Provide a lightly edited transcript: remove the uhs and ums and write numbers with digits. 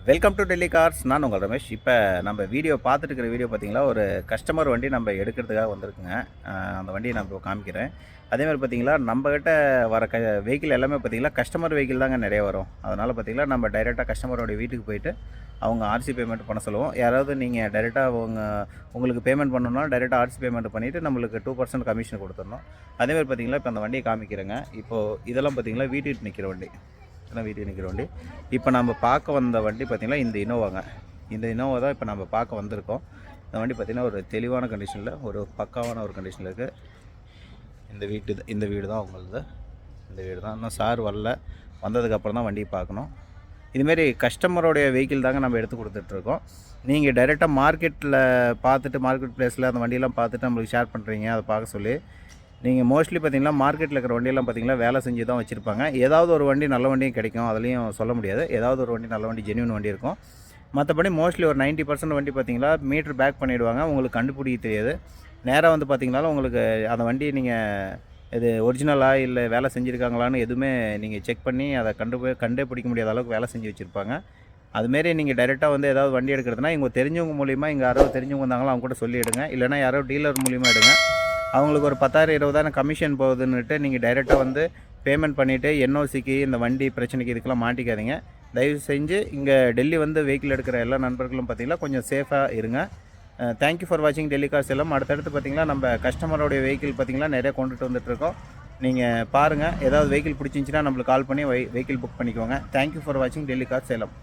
Welcome to Delhi cars. நான் உங்கள் ரமேஷ். இப்போ நம்ம வீடியோ பார்த்துட்டு இருக்கிற வீடியோ பார்த்தீங்களா, ஒரு கஸ்டமர் வண்டி நம்ம எடுக்கிறதுக்காக வந்திருக்குங்க. அந்த வண்டியை நான் இப்போ காமிக்கிறேன். அதேமாதிரி பார்த்தீங்களா, நம்மக்கிட்ட வர வெஹிக்கிள் எல்லாமே பார்த்தீங்களா கஸ்டமர் வெஹிக்கிள் தாங்க நிறைய வரும். அதனால் பார்த்தீங்களா நம்ம டைரெக்டாக கஸ்டமரோடைய வீட்டுக்கு போயிட்டு அவங்க ஆர்சி பேமெண்ட் பண்ண சொல்லுவோம். யாராவது நீங்கள் டைரெக்டாக உங்களுக்கு பேமெண்ட் பண்ணணும்னா டைரெக்டாக ஆர்சி பேமெண்ட் பண்ணிவிட்டு நம்மளுக்கு 2% கமிஷன் கொடுத்துடணும். அதேமாதிரி பார்த்தீங்களா இப்போ அந்த வண்டியை காமிக்கிறேங்க. இப்போது இதெல்லாம் பார்த்தீங்களா வீட்டுக்கு நிற்கிற வண்டி, வீட்டுக்கு நிற்கிற வண்டி. இப்போ நம்ம பார்க்க வந்த வண்டி பார்த்திங்கன்னா இந்த இனோவாங்க. இந்த இனோவா தான் இப்போ நம்ம பார்க்க வந்திருக்கோம். இந்த வண்டி பார்த்திங்கன்னா ஒரு தெளிவான கண்டிஷனில், ஒரு பக்காவான ஒரு கண்டிஷனில் இருக்குது. இந்த வீடு தான் அவங்களது. இந்த வீடு தான் இன்னும் சார் வரல. வந்ததுக்கப்புறம் தான் வண்டியை பார்க்கணும். இதுமாரி கஸ்டமரோடைய வெஹிக்கிள் தாங்க நம்ம எடுத்து கொடுத்துட்ருக்கோம். நீங்கள் டைரெக்டாக மார்க்கெட்டில் பார்த்துட்டு, மார்க்கெட் ப்ளேஸில் அந்த வண்டியெல்லாம் பார்த்துட்டு நம்மளுக்கு ஷேர் பண்ணுறீங்க, அதை பார்க்க சொல்லி. நீங்கள் மோஸ்ட்லி பார்த்தீங்கன்னா மார்க்கெட்டில் இருக்கிற வண்டியெல்லாம் பார்த்தீங்கன்னா வேலை செஞ்சு தான் வச்சுருப்பாங்க. ஏதாவது ஒரு வண்டி நல்ல வண்டியும் கிடைக்கும், அதுலேயும் சொல்ல முடியாது. ஏதாவது ஒரு வண்டி நல்ல வண்டி, ஜென்யூன் வண்டி இருக்கும். மற்றபடி மோஸ்ட்லி ஒரு 90% வண்டி பார்த்தீங்களா மீட்ரு பேக் பண்ணிவிடுவாங்க. உங்களுக்கு கண்டுபிடிக்க தெரியாது. நேராக வந்து பார்த்தீங்கனாலும் உங்களுக்கு அந்த வண்டி நீங்கள் இது ஒரிஜினலா இல்லை வேலை செஞ்சுருக்காங்களான்னு எதுவுமே நீங்கள் செக் பண்ணி அதை கண்டே பிடிக்க முடியாத அளவுக்கு வேலை செஞ்சு வச்சுருப்பாங்க. அதுமாரி நீங்கள் டைரெக்டாக வந்து ஏதாவது வண்டி எடுக்கிறதுனா இவங்க தெரிஞ்சவங்க மூலிமா, இங்கே யாராவது தெரிஞ்சவங்க வந்தாங்களோ அவங்க கூட சொல்லி எடுங்க. இல்லைனா யாரோ டீலர் மூலிமா எடுங்க. அவங்களுக்கு ஒரு 10,000 20,000 கமிஷன் போகுதுன்னுட்டு நீங்கள் டைரெக்டாக வந்து பேமெண்ட் பண்ணிவிட்டு என்ஓசிக்கு இந்த வண்டி பிரச்சனைக்கு இதுக்கெல்லாம் மாட்டிக்காதீங்க. தயவு செஞ்சு இங்கே டெல்லி வந்து வெஹிக்கிள் எடுக்கிற எல்லா நண்பர்களும் பார்த்திங்கன்னா கொஞ்சம் சேஃபாக இருங்க. தேங்க்யூ ஃபார் வாட்சிங் டெல்லி கார்ஸ் எல்லாம். அடுத்தடுத்து பார்த்திங்கன்னா நம்ம கஸ்டமரோடைய வெஹிக்கிள் பார்த்திங்கன்னா நிறைய கொண்டுட்டு வந்துட்டுருக்கோம். நீங்கள் பாருங்கள், ஏதாவது வெஹிக்கிள் பிடிச்சிருந்துச்சின்னா நம்மளுக்கு கால் பண்ணி வெஹிக்கிள் புக் பண்ணிக்கோங்க. தேங்க்யூ ஃபார் வாட்சிங் டெல்லி கார்ஸ் எல்லாம்.